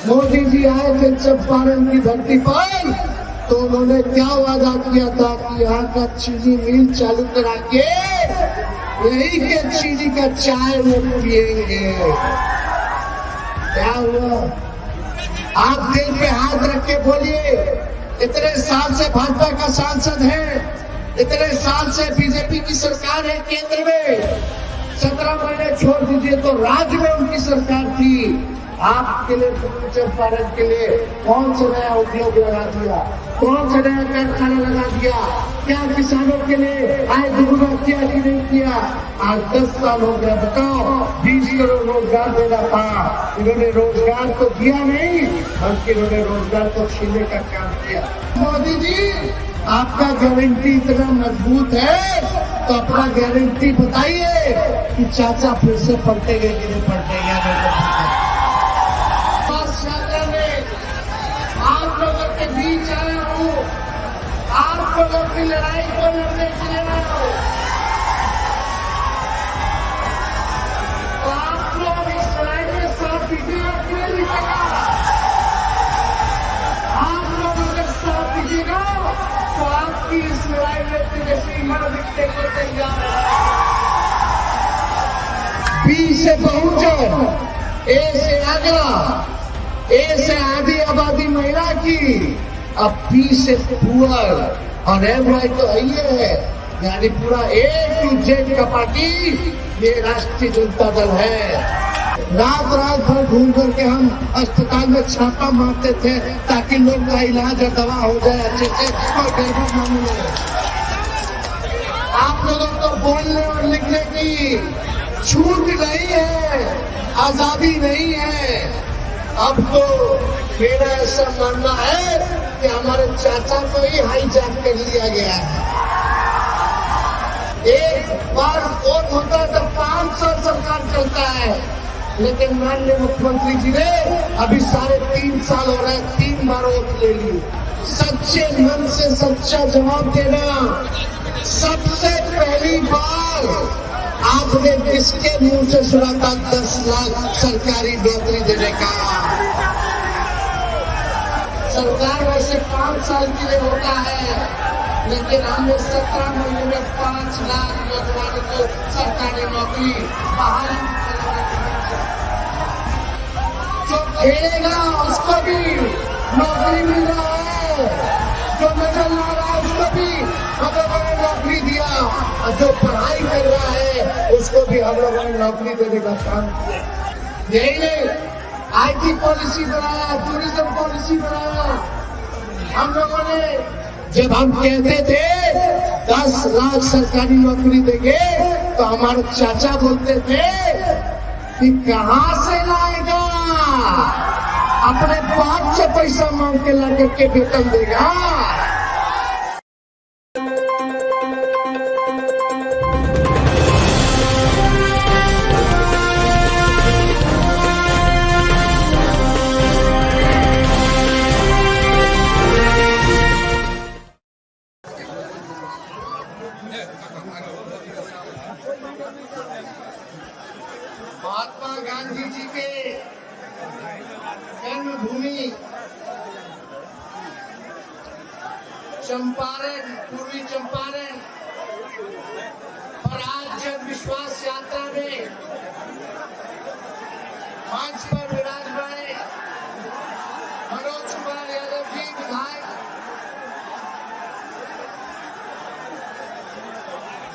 मोदी जी आए थे चंपारण की धरती पर, तो उन्होंने क्या वादा किया था कि यहाँ का चीनी मिल चालू करा के यही के चीनी का चाय वो पिएंगे। क्या हुआ? आप दिल पे हाथ रख के बोलिए, इतने साल से भाजपा का सांसद है, इतने साल से बीजेपी की सरकार है केंद्र में, 17 महीने छोड़ दीजिए तो राज्य में उनकी सरकार थी। आपके लिए चंपारण के लिए कौन सा नया उद्योग लगा दिया, कौन सा नया कारखाना लगा दिया? क्या किसानों के लिए आय दुगुना किया कि नहीं किया? आज 10 साल हो गया, बताओ 20 करोड़ रोजगार देना था, इन्होंने रोजगार तो दिया नहीं बल्कि इन्होंने रोजगार को छीनने का काम किया। मोदी जी, आपका गारंटी इतना मजबूत है तो अपना गारंटी बताइए कि चाचा फिर से पलटेंगे कि नहीं पलटेंगे। आप लोगों के बीच आया हूँ, आप लोगों की लड़ाई को लड़ने के लिए आया हूँ, तो आप लोग इस लड़ाई में साथ दीजिएगा कि नहीं दीजिएगा? आप लोग अगर साथ दीजिएगा तो आपकी इस लड़ाई में तेजस्वी मर दिखने को तैयार है। बी से पहुंचो, ए से आगरा, ए से आधी आबादी महिला की, अब पी से पुअर और एम वाई तो ये है, यानी पूरा ए टू जेड का पार्टी ये राष्ट्रीय जनता दल है। रात रात भर घूम करके हम अस्पताल में छापा मारते थे ताकि लोग का इलाज और दवा हो जाए अच्छे से और गड़बड़ न मिले। आप लोगों को बोलने और लिखने की छूट नहीं है, आजादी नहीं है। अब तो मेरा ऐसा मानना है कि हमारे चाचा को ही हाईजैक कर लिया गया है। एक बार वोट होता है तो 5 साल सरकार चलता है, लेकिन माननीय मुख्यमंत्री जी ने अभी 3.5 साल हो रहे हैं, 3 बार वोट ले ली। सच्चे मन से सच्चा जवाब देना। सबसे पहली बार आपने किसके मुंह से सुना था 10 लाख सरकारी नौकरी देने का? सरकार वैसे 5 साल के लिए होता है, लेकिन हमने 17 महीने में 5 लाख नौजवानों को सरकारी नौकरी बहाल। जो खेलेगा उसको भी नौकरी मिल रहा है, जो नजर ला रहा है उसको भी हम लोगों ने नौकरी दिया, और जो पढ़ाई कर रहा है उसको भी हम लोगों ने नौकरी देने का काम किया। यही नहीं, IT पॉलिसी बनाया, टूरिज्म पॉलिसी बनाया हम लोगों ने। जब हम कहते थे 10 लाख सरकारी नौकरी देंगे तो हमारे चाचा बोलते थे कि कहां से लाएगा, अपने बाप से पैसा मांग के ला करके वेतन देगा। महात्मा गांधी जी के जन्मभूमि चंपारण, पूर्वी चंपारण पर आज जन विश्वास यात्रा में मंच पर विराजमान मनोज कुमार यादव जी विधायक,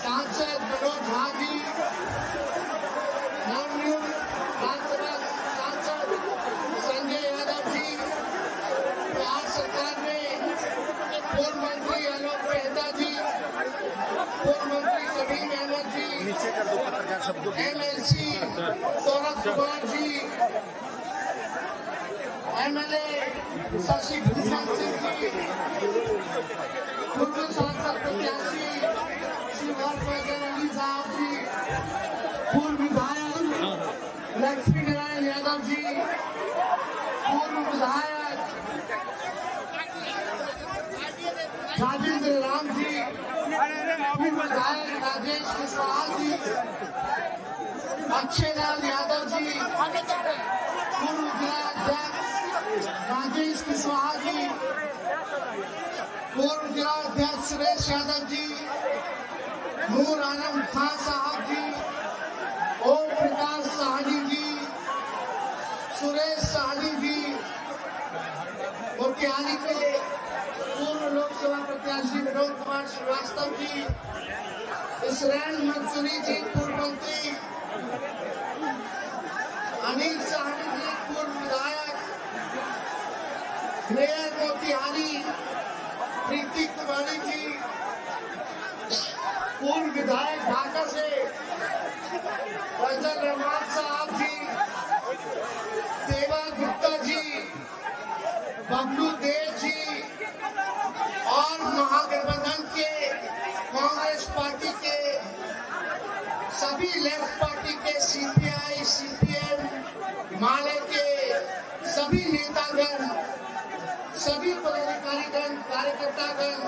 सांसद मनोज झा जी, नवनियुक्त राज्यसभा सांसद संजय यादव जी, बिहार सरकार में पूर्व मंत्री आलोक मेहता जी, पूर्व मंत्री सलीम अहमद जी, MLC सौरभ कुमार जी, MLA शशि भूषण सिंह जी, पूर्व सांसद प्रत्याशी श्री हरभजन अली साहब जी, पूर्व विधायक लक्ष्मी नारायण यादव जी, पूर्व विधायक राजेंद्र राम जी, पूर्व विधायक राजेश कुशवाहा जी, अक्षय लाल यादव जी, पूर्व जिलाध्यक्ष राजेश कुशवाहा जी, पूर्व जिला अध्यक्ष सुरेश यादव जी, नूर आलम खान साहब जी, ओम प्रकाश साहनी जी, सुरेश साहनी जी, मोतिहारी के पूर्व लोकसभा प्रत्याशी विनोद कुमार श्रीवास्तव जी, इसरैन मंसूरी जी, पूर्व मंत्री, अनिल साहनी जी, पूर्व विधायक, मेयर मोतिहारी प्रीति कुमारी जी, पूर्व विधायक ढाका से फैजल रहमान साहब जी, देवा गुप्ता जी, बबलू देव जी और महागठबंधन के कांग्रेस पार्टी के सभी लेफ्ट पार्टी के सीपीआई, सीपीएम, माले के सभी नेतागण, सभी पदाधिकारीगण, कार्यकर्तागण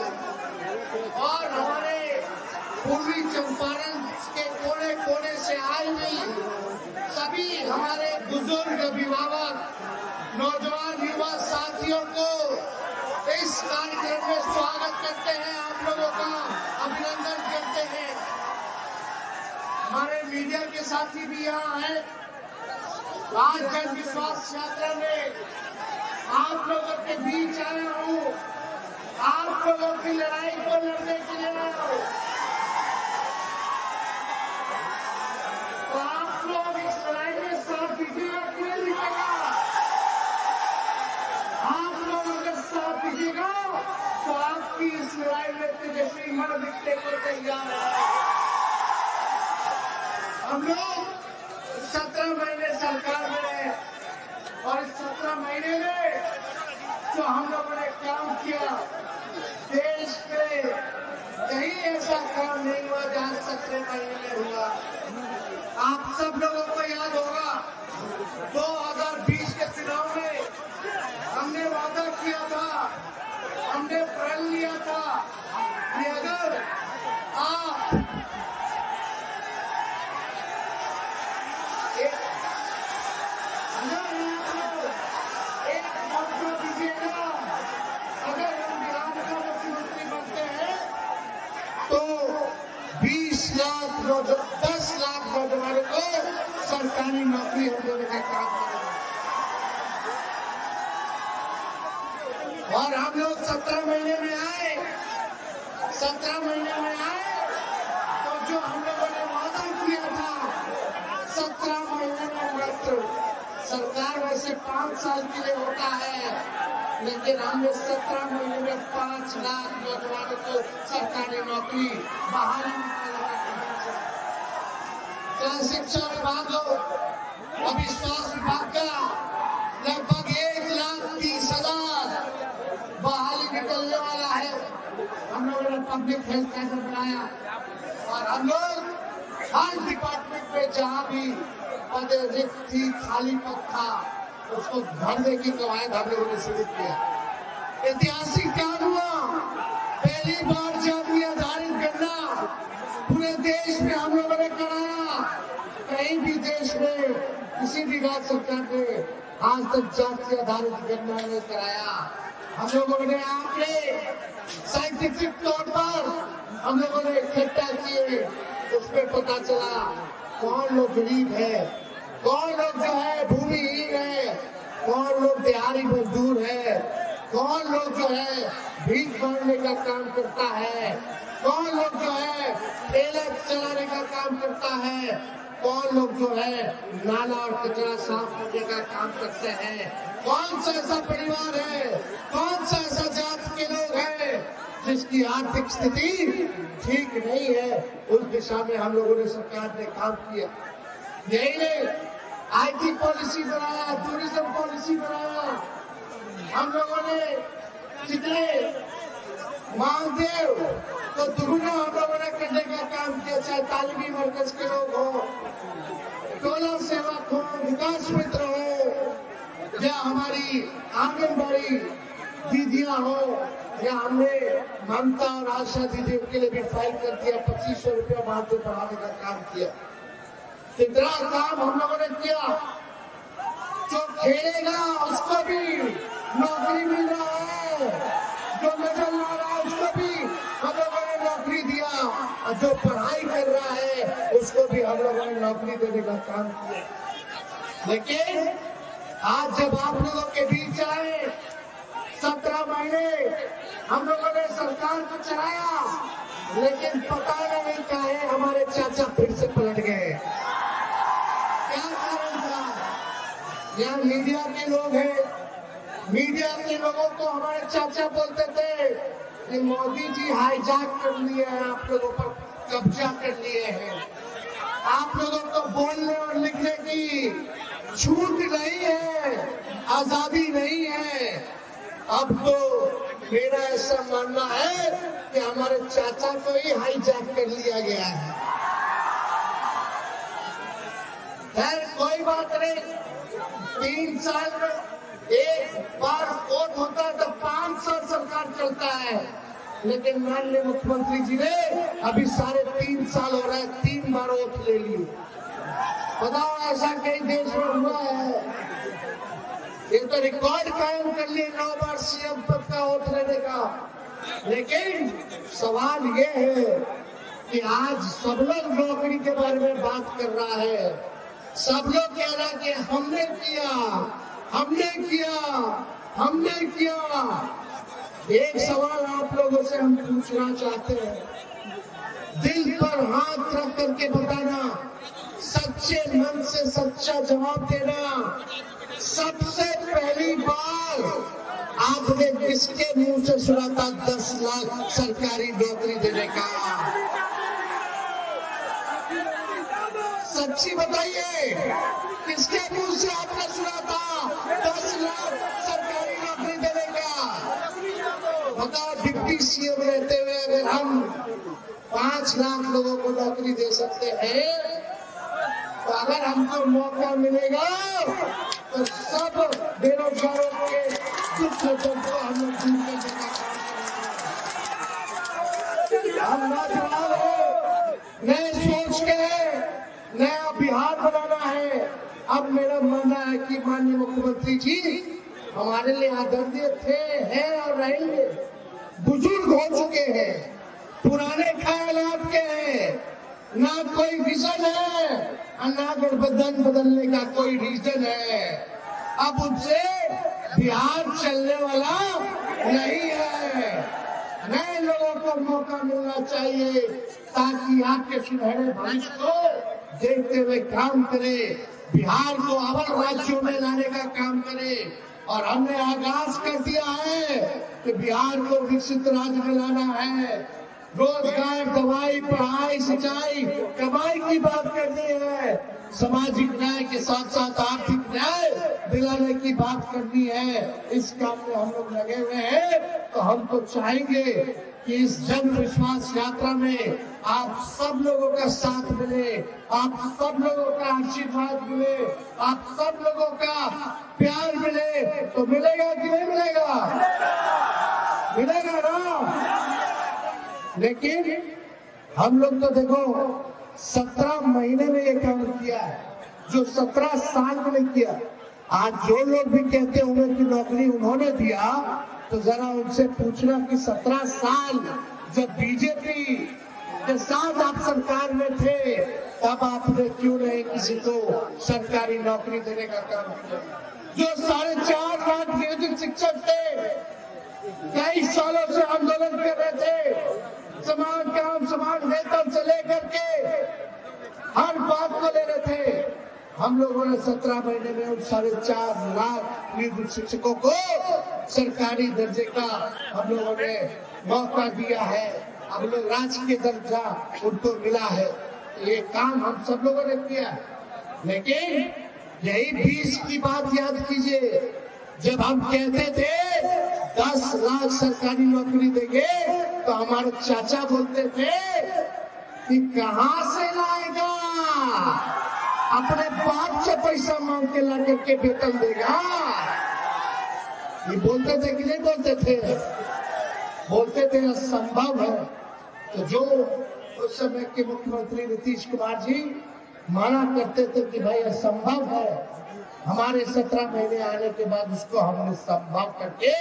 और हमारे पूर्वी चंपारण के कोने कोने से आए हुए सभी हमारे बुजुर्ग, अभिभावक, नौजवान, युवा साथियों को इस कार्यक्रम में स्वागत करते हैं, आप लोगों का अभिनंदन करते हैं। हमारे मीडिया के साथी भी यहाँ हैं। आज जन विश्वास यात्रा में आप लोगों के बीच आया हूँ, आप लोगों की लड़ाई को लड़ने के लिए आया हूँ। तो आप लोग इस लड़ाई में साथ दीजिएगा कि नहीं दीजिएगा? आप लोग अगर साथ दीजिएगा तो आपकी इस लड़ाई में तेजस्वी मर दिखने को तैयार है। हम लोग 17 महीने सरकार में रहे और इस 17 महीने में जो हम लोगों ने काम किया, देश में कहीं ऐसा काम नहीं हुआ जहां 17 महीने में हुआ। आप सब लोगों को याद होगा 2020 के चुनाव में हमने वादा किया था, हमने प्रण लिया था कि अगर आप एक मौका दीजिएगा, अगर हम बिहार का मुख्यमंत्री बनते हैं तो 10 लाख नौजवानों को सरकारी नौकरी हम देने का काम करेंगे। और हम लोग 17 महीने में आए, 17 महीने में आए तो जो हम लोगों ने वादा किया था 17 महीने में मात्र, सरकार वैसे 5 साल के लिए होता है, लेकिन हमने 17 महीने में 5 लाख नौजवानों को सरकारी नौकरी बहाली चाहे शिक्षा विभाग हो, अविश्वास विभाग का लगभग 1,30,000 बहाली निकलने वाला है। हम लोगों ने पब्लिक हेल्थ सेंटर बनाया और हम लोग हर डिपार्टमेंट में जहां भी पद रिक्त थी, खाली पद था, उसको भरने की कवायद हम लोगों ने शुरू किया। ऐतिहासिक काम हुआ, पहली बार जाति आधारित गणना पूरे देश में हम लोगों ने कराया। कहीं भी देश में किसी भी राज्य सरकार ने आज तक जाति आधारित गणना नहीं कराया। हम लोगों ने आंकड़े साइंटिफिक तौर पर हम लोगों ने इकट्ठा किए, उसमें पता चला कौन लोग गरीब है, कौन लोग जो है भूमिहीन है, कौन लोग दिहाड़ी मजदूर है, कौन लोग जो है भीख मांगने का काम करता है, कौन लोग जो है ठेला चलाने का काम करता है, कौन लोग जो है नाला और कचरा साफ करने का काम करते हैं, कौन सा ऐसा परिवार है, कौन सा ऐसा जाति के लोग हैं जिसकी आर्थिक स्थिति ठीक नहीं है। उस दिशा में हम लोगों ने, सरकार ने काम किया। यही नहीं, आईटी पॉलिसी बनाया, टूरिज्म पॉलिसी बनाया। हम लोगों ने जितने मानदेव तो दुगुना हम लोगों ने करने का काम किया, चाहे तालीमी मरकज के लोग हो, टोला सेवक हो, विकास मित्र हो, या हमारी आंगनबाड़ी दीदियां हो, या हमने ममता और आशा दीदी के लिए भी फाइल कर दिया, 2500 रुपया मानदेय बढ़ाने का काम किया। इतना काम हम लोगों ने किया। जो खेलेगा उसको भी जो नजर ला रहा है उसको भी हम लोगों ने नौकरी दिया, और जो पढ़ाई कर रहा है उसको भी हम लोगों ने नौकरी देने का काम किया। लेकिन आज जब आप लोगों के बीच आए, 17 महीने हम लोगों ने सरकार को चलाया, लेकिन पता नहीं काहे हमारे चाचा फिर से पलट गए। क्या कारण था? यहाँ मीडिया के लोग हैं, मीडिया के लोगों को हमारे चाचा बोलते थे कि मोदी जी हाईजैक कर लिए हैं, आप लोगों पर कब्जा कर लिए हैं, आप लोगों को बोलने और लिखने की छूट नहीं है, आजादी नहीं है। अब तो मेरा ऐसा मानना है कि हमारे चाचा को ही हाईजैक कर लिया गया है। खैर कोई बात नहीं, 3 साल में एक बार वोट होता है तो 5 साल सरकार चलता है, लेकिन माननीय मुख्यमंत्री जी ने अभी 3.5 साल हो रहा है, 3 बार वोट ले लिए। बताओ ऐसा कई देश में हुआ है? ये तो रिकॉर्ड कायम कर लिए 9 बार सीएम पद का वोट लेने का। लेकिन सवाल ये है कि आज सब लोग नौकरी के बारे में बात कर रहा है, सब लोग कह रहा है कि हमने किया, हमने किया, हमने किया। एक सवाल आप लोगों से हम पूछना चाहते हैं, दिल पर हाथ रख करके बताना, सच्चे मन से सच्चा जवाब देना। सबसे पहली बार आपने किसके मुंह से सुना था 10 लाख सरकारी नौकरी देने का? सच्ची बताइए, किसके मुंह से आपने सुना था 10 लाख सरकारी नौकरी देने का? बताओ, डिप्टी सीएम रहते हुए अगर हम 5 लाख लोगों को नौकरी दे सकते हैं, तो अगर हमको मौका मिलेगा तो सब बेरोजगारों के दुख को हम लोग दूर करने का काम करेंगे। नए सोच के नया बिहार बनाना है। अब मेरा मानना है कि माननीय मुख्यमंत्री जी हमारे लिए आदरणीय थे, हैं और रहेंगे। बुजुर्ग हो चुके हैं, पुराने ख्यालात के हैं, ना कोई विजन है और ना गठबंधन बदलने का कोई रीजन है। अब उनसे बिहार चलने वाला नहीं है। नए लोगों को मौका मिलना चाहिए ताकि आपके सुनहरे भविष्य को देखते हुए काम करे, बिहार को अव्वल राज्यों में लाने का काम करे। और हमने आगाज कर दिया है कि बिहार को विकसित राज्य में लाना है। रोजगार, दवाई, पढ़ाई, सिंचाई, कमाई की बात करनी है। सामाजिक न्याय के साथ साथ आर्थिक न्याय दिलाने की बात करनी है। इस काम में हम लोग लगे हुए हैं। तो हम तो चाहेंगे कि इस जन विश्वास यात्रा में आप सब लोगों का साथ मिले, आप सब लोगों का आशीर्वाद मिले, आप सब लोगों का प्यार मिले। तो मिलेगा कि नहीं मिलेगा? मिलेगा ना? लेकिन हम लोग तो देखो 17 महीने में ये काम किया है, जो 17 साल में नहीं किया। आज जो लोग भी कहते होंगे कि नौकरी उन्होंने दिया, तो जरा उनसे पूछना कि 17 साल जब बीजेपी के साथ आप सरकार में थे, तब आपने क्यों नहीं किसी को सरकारी नौकरी देने का काम किया? जो 4.5 लाख नियोजित शिक्षक थे, कई सालों से आंदोलन कर रहे थे, समान काम समान वेतन से लेकर के हर बात को ले रहे थे। हम लोगों ने 17 महीने में उन 4.5 लाख नियोजित शिक्षकों को सरकारी दर्जे का हम लोगों ने मौका दिया है। हम लोग राजकीय दर्जा उनको मिला है। ये काम हम सब लोगों ने किया है। लेकिन यही 20 की बात याद कीजिए, जब हम कहते थे 10 लाख सरकारी नौकरी देंगे, तो हमारे चाचा बोलते थे कि कहां से लाएगा, अपने बाप से पैसा मांग के ला करके वेतन देगा। ये बोलते थे कि नहीं बोलते थे? बोलते थे असंभव है। तो जो उस समय के मुख्यमंत्री नीतीश कुमार जी माना करते थे कि भाई असंभव है, हमारे 17 महीने आने के बाद उसको हमने संभव करके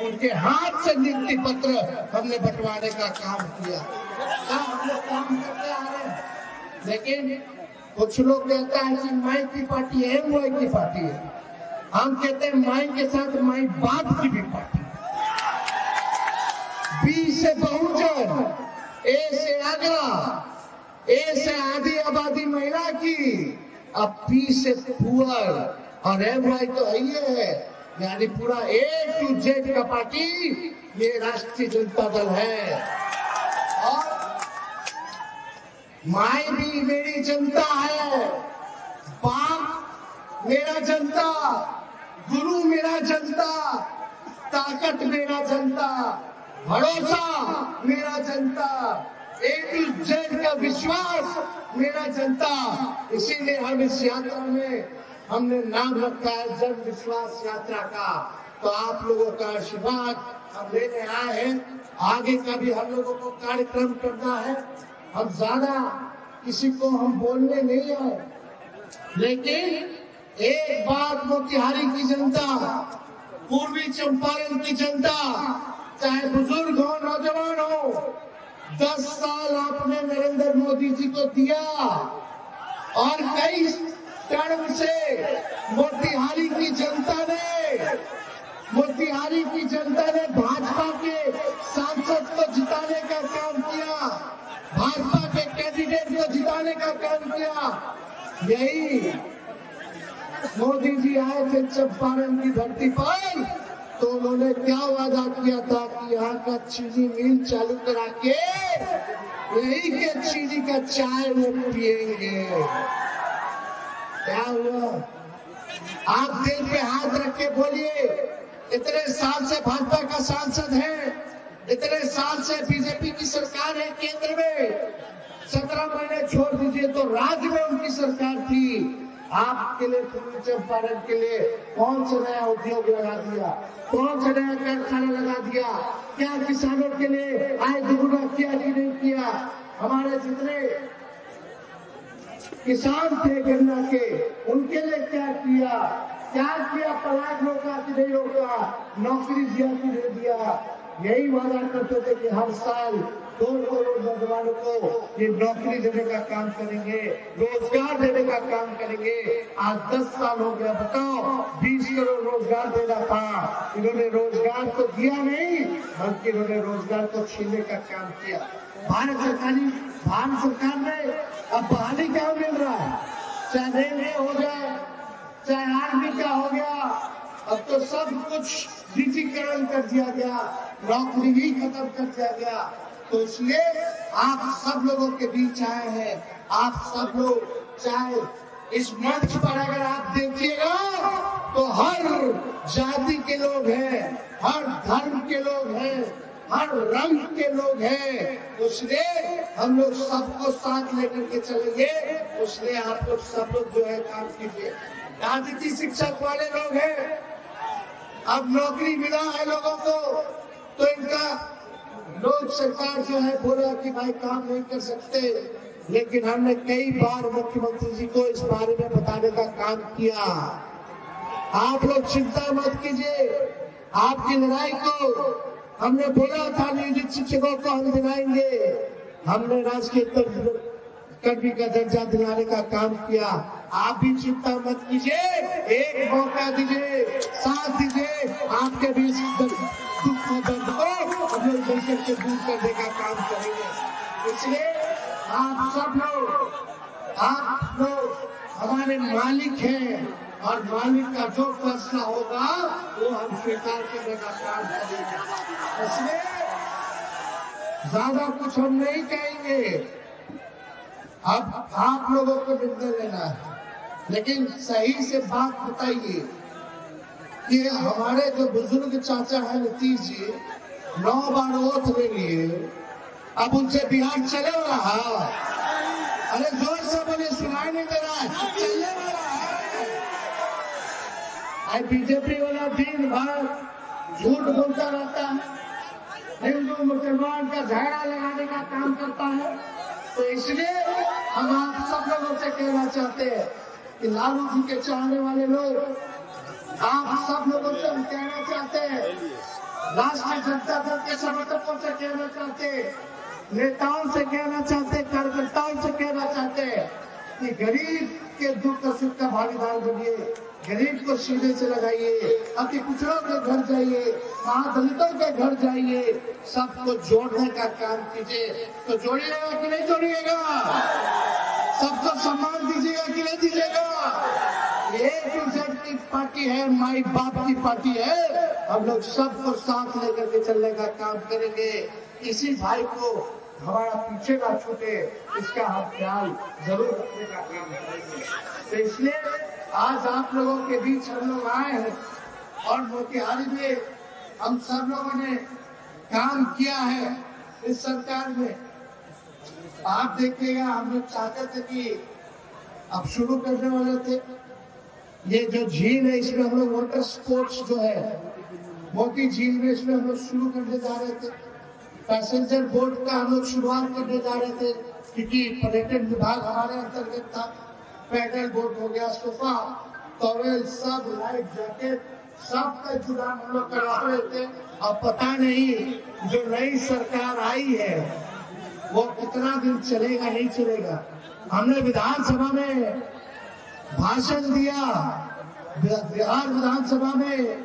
उनके हाथ से नियुक्ति पत्र हमने बंटवाने का काम किया। हम लोग काम करते आ रहे हैं, लेकिन कुछ लोग कहता है कि माई की पार्टी है, वो की पार्टी है। हम कहते हैं माई के साथ माई बाप की भी पार्टी। बी से बहुजन, ए से आगरा, ए से आधी आबादी महिला की, अब पी से पुअर और एम वाई तो है, यानी पूरा A to Z का पार्टी ये राष्ट्रीय जनता दल है। और माई भी मेरी जनता है, बाप मेरा जनता, गुरु मेरा जनता, ताकत मेरा जनता, भरोसा मेरा जनता, A to Z का विश्वास मेरा जनता। इसीलिए हम इस यात्रा में हमने नाम रखा है जन विश्वास यात्रा का। तो आप लोगों का आशीर्वाद हम लेने आए हैं। आगे का भी हम लोगों को कार्यक्रम करना है। हम ज्यादा किसी को हम बोलने नहीं आए, लेकिन एक बात मोतिहारी की जनता, पूर्वी चंपारण की जनता, चाहे बुजुर्ग हो नौजवान हो, 10 साल आपने नरेंद्र मोदी जी को दिया और कई टर्म से मोतिहारी की जनता ने भाजपा के सांसद को जिताने का काम किया, भाजपा के कैंडिडेट को जिताने का काम किया। यही मोदी जी आए थे चंपारण की धरती पर, तो उन्होंने क्या वादा किया था कि यहाँ का चीनी मिल चालू करा के यही के चीनी का चाय वो पिएंगे। क्या हुआ? आप दिल पे हाथ रख के बोलिए, इतने साल से भाजपा का सांसद है, इतने साल से बीजेपी की सरकार है केंद्र में, 17 महीने छोड़ दीजिए तो राज्य में उनकी सरकार थी। आपके लिए, पूर्वी चंपारण के लिए कौन सा नया उद्योग लगा दिया, कौन सा नया कारखाना लगा दिया? क्या किसानों के लिए आय दोगुना किया कि नहीं किया? हमारे जितने किसान थे गन्ना के, उनके लिए क्या किया? पलायन रोका कि नहीं रोका? नौकरी दिया कि नहीं दिया? यही वादा करते थे कि हर साल 2 करोड़ नौजवानों को ये नौकरी देने का काम करेंगे, रोजगार देने का काम करेंगे। आज 10 साल हो गया, बताओ 20 करोड़ रोजगार देना था, इन्होंने रोजगार तो दिया नहीं, बल्कि इन्होंने रोजगार को छीनने का काम किया। भारत सरकार ने अब बहाली क्या मिल रहा है, चाहे रेलवे हो जाए, चाहे आर्मी का हो गया, अब तो सब कुछ डिजिटलीकरण कर दिया गया, नौकरी ही खत्म कर दिया गया। तो इसलिए आप सब लोगों के बीच आए हैं। आप सब लोग चाहे इस मंच पर अगर आप देखिएगा तो हर जाति के लोग हैं, हर धर्म के लोग हैं, हर रंग के लोग हैं। इसलिए हम लोग सबको साथ लेकर के चलेंगे। इसलिए आप लोग सब लोग जो है काम कीजिए। राजनीति शिक्षक वाले लोग हैं, अब नौकरी मिला है लोगों को, तो इनका लोग सरकार जो है बोला कि भाई काम नहीं कर सकते, लेकिन हमने कई बार मुख्यमंत्री जी को इस बारे में बताने का काम किया। आप लोग चिंता मत कीजिए, आपकी लड़ाई को हमने बोला था नियोजित शिक्षकों को हम दिलाएंगे। हमने राजकीय कर्मी का दर्जा दिलाने का काम किया। आप भी चिंता मत कीजिए, एक मौका दीजिए, साथ दीजिए, आपके भी दुख को दर्द को हम लोग मिलकर के दूर करने का काम करेंगे। इसलिए आप लोग हमारे मालिक हैं और मालिक का जो फैसला होगा वो हम स्वीकार करने का काम करेंगे। इसलिए ज्यादा कुछ हम नहीं कहेंगे। अब आप लोगों को निर्णय लेना है, लेकिन सही से बात बताइए कि हमारे जो बुजुर्ग चाचा हैं नीतीश जी, 9 बार ओथ ले लिए, अब उनसे बिहार चले रहा? अरे जोर से बोलिए, सुनाई नहीं दे रहा है, चलने वाला है। बीजेपी वाला दिन भर झूठ बोलता रहता है, हिंदू मुसलमान का झगड़ा लगाने का काम करता है। तो इसलिए हम आप सब लोगों से कहना चाहते हैं कि लालू जी के चाहने वाले लोग, आप सब लोगों से हम कहना चाहते हैं, राष्ट्रीय जनता दल के समर्थकों से कहना चाहते हैं, नेताओं से कहना चाहते हैं, कार्यकर्ताओं से कहना चाहते हैं कि गरीब के दुख और सुख का भागीदार बनिए, गरीब को सीधे से लगाइए, अति पिछड़ों के घर जाइए, महादलितों के घर जाइए, सबको जोड़ने का काम कीजिए। तो जोड़िएगा कि नहीं जोड़िएगा? सबको सम्मान दीजिएगा कि नहीं दीजिएगा? एक की पार्टी है, माई बाप की पार्टी है। हम लोग सबको साथ लेकर के चलने का काम करेंगे। इसी भाई को हमारा पीछे ना छूटे, इसका हम ख्याल जरूर रखने का काम करेंगे। तो इसलिए आज आप लोगों के बीच हम लोग आए हैं और मोतिहारी में हम सब लोगों ने काम किया है इस सरकार में। आप देखिएगा, हम लोग चाहते थे कि अब शुरू करने वाले थे ये जो झील है, इसमें हम लोग वाटर स्पोर्ट्स जो है मोती झील में, इसमें हम लोग शुरू करने जा रहे थे। पैसेंजर बोट का हम लोग शुरुआत करने जा रहे थे, क्योंकि पर्यटन विभाग हमारे अंतर्गत था। पैडल बोट हो गया, सोफा, टॉवेल, सब लाइफ जैकेट, सब का जुगाड़ हम लोग करवा रहे थे। अब पता नहीं जो नई सरकार आई है वो कितना दिन चलेगा, नहीं चलेगा। हमने विधानसभा में भाषण दिया, बिहार विधानसभा में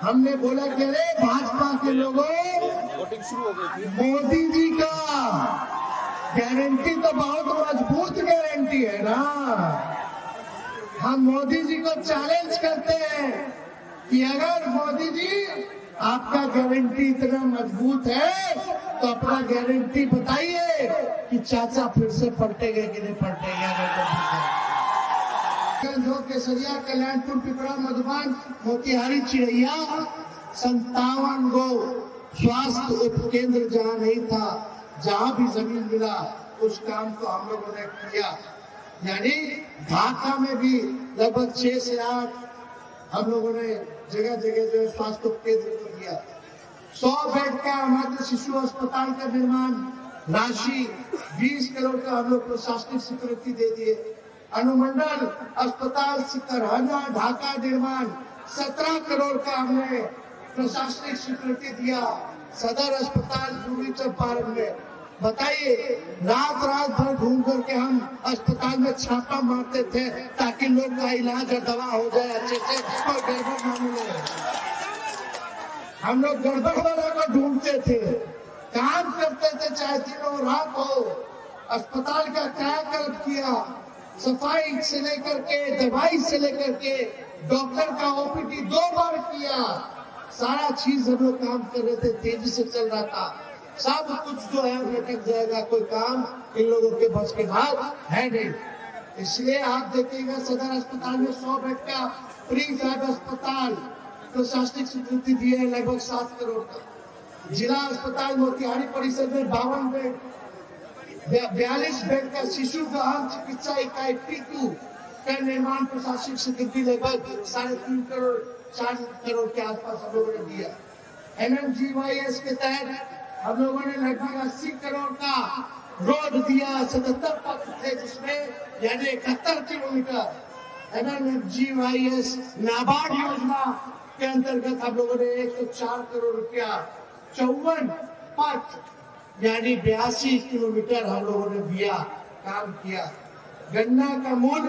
हमने बोला कि अरे भाजपा के लोगों, मोदी जी का गारंटी तो बहुत मजबूत गारंटी है ना। हम मोदी जी को चैलेंज करते हैं कि अगर मोदी जी आपका गारंटी इतना मजबूत है तो अपना गारंटी बताइए कि चाचा फिर से पलटेंगे कि नहीं पलटेंगे। जो केसरिया, कल्याणपुर, पिपरा, मधुबन, मोतिहारी, चिड़ैया 57 गो स्वास्थ्य उपकेंद्र जहाँ नहीं था, जहाँ भी जमीन मिला उस काम को हम लोगों ने किया। यानी ढाका में भी लगभग 6 से 8 हम लोगों ने जगह जगह जो स्वास्थ्य उपकेंद्र को दिया। 100 बेड का मातृ शिशु अस्पताल का निर्माण राशि 20 करोड़ का हम लोग प्रशासनिक स्वीकृति दे दिए। अनुमंडल अस्पताल सिकरहना ढाका निर्माण 17 करोड़ का हमने प्रशासनिक स्वीकृति दिया। सदर अस्पताल पूर्वी चंपारण में, बताइए, रात रात भर घूम करके हम अस्पताल में छापा मारते थे ताकि लोग का इलाज और दवा हो जाए अच्छे से और गड़बड़ न मिले। हम लोग गड़बड़ वाला को ढूंढते थे, काम करते थे, चाहे दिन हो रात हो। अस्पताल का कायाकल्प किया, सफाई से लेकर के दवाई से लेकर के डॉक्टर का ओपीडी 2 बार किया। सारा चीज हम लोग काम कर रहे थे, तेजी से चल रहा था। सब कुछ जो है लटक जाएगा, कोई काम इन लोगों के बस के बाद है नहीं। इसलिए आप देखिएगा सदर अस्पताल में 100 बेड का प्री फैब अस्पताल प्रशासनिक स्वीकृति दिए है लगभग 7 करोड़ का। जिला अस्पताल मोतिहारी परिसर में 52 बेड, 42 बेड का शिशु गहन चिकित्सा इकाई P2 का निर्माण प्रशासनिक स्वीकृति लगभग 3.5 करोड़ 4 करोड़ के आसपास हम लोगों ने दिया। MMGYS के तहत हम लोगों ने लगभग 80 करोड़ का रोड दिया, 77 पथ थे जिसमें, यानी 71 किलोमीटर। MMGYS नाबार्ड योजना के अंतर्गत हम लोगों ने 104 करोड़ रुपया 54 पथ यानी 82 किलोमीटर हम लोगों ने दिया, काम किया। गन्ना का मूल,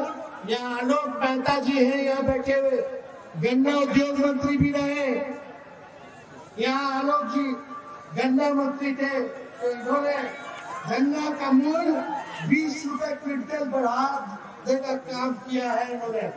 यहाँ आलोक मेहता जी हैं यहाँ बैठे हुए, गन्ना उद्योग मंत्री भी रहे। यहाँ आलोक जी गन्ना मंत्री थे, तो इन्होंने गन्ना का मूल 20 रुपए क्विंटल बढ़ा देकर काम किया है इन्होंने।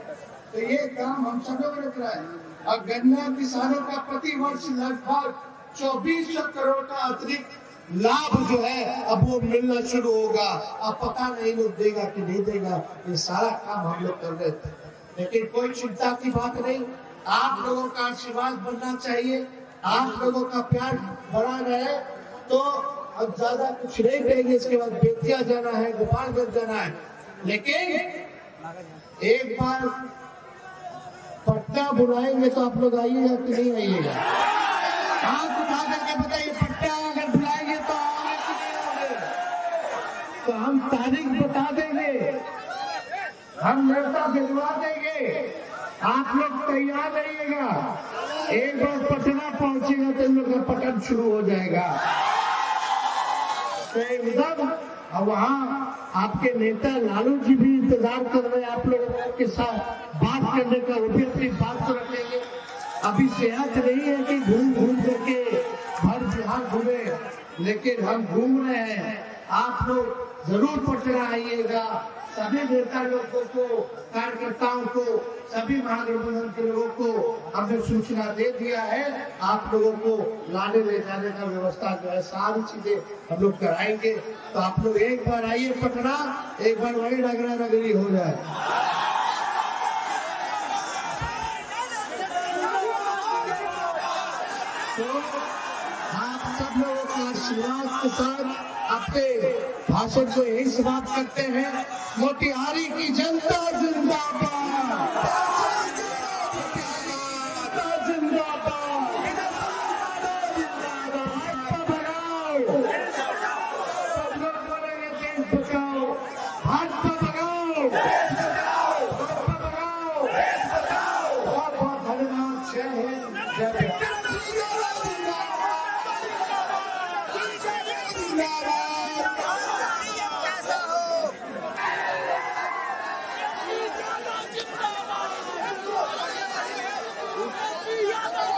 तो ये काम हम सब लोगों ने कराया। और गन्ना किसानों का प्रति वर्ष लगभग 2400 करोड़ का अतिरिक्त लाभ जो है अब वो मिलना शुरू होगा। अब पता नहीं लोग देगा कि नहीं देगा, ये सारा काम हम लोग कर रहे थे। लेकिन कोई चिंता की बात नहीं, आप लोगों का आशीर्वाद बनना चाहिए, आप लोगों का प्यार बना रहे। तो अब ज्यादा कुछ नहीं कहेंगे, इसके बाद बेतिया जाना है, गोपालगंज जाना है। लेकिन एक बार पट्टा बुलाएंगे तो आप लोग आइएगा कि नहीं आइएगा? हाथ उठा करके बताइए, पट्टा अगर बुलाएंगे तो आओगे कि नहीं आओगे? तो हम तारीख बता देंगे, हम नेता भिजवा देंगे, आप लोग तैयार रहिएगा। एक बार पटना पहुंचेगा तो इन लोग का पतन शुरू हो जाएगा। तो एकदम वहाँ आपके नेता लालू जी भी इंतजार कर रहे हैं आप लोगों के साथ बात करने का। वो भी अपनी बात तो रखेंगे। अभी सेहत नहीं है कि घूम घूम करके भर बिहार घूमे, लेकिन हम घूम रहे हैं। आप लोग जरूर पटना आइएगा। सभी नेता लोगों को, कार्यकर्ताओं को, सभी महागठबंधन के लोगों को हमने सूचना दे दिया है। आप लोगों को लाने ले जाने का व्यवस्था जो है सारी चीजें हम लोग कराएंगे। तो आप लोग एक बार आइए पटना, एक बार वही रगड़ा रगड़ी हो जाए। तो आप सब लोगों का आशीर्वाद के साथ अपने भाषण को यही समाप्त करते हैं। मोतिहारी की जनता जिंदाबाद, जिंदाबाद, भाजपा भगाओ, सब लोग बोलेंगे देश बचाओ, भाजपा भगाओ, भाजपा भगाओ। बहुत बहुत धन्यवाद। जय हिंद, जय भारत।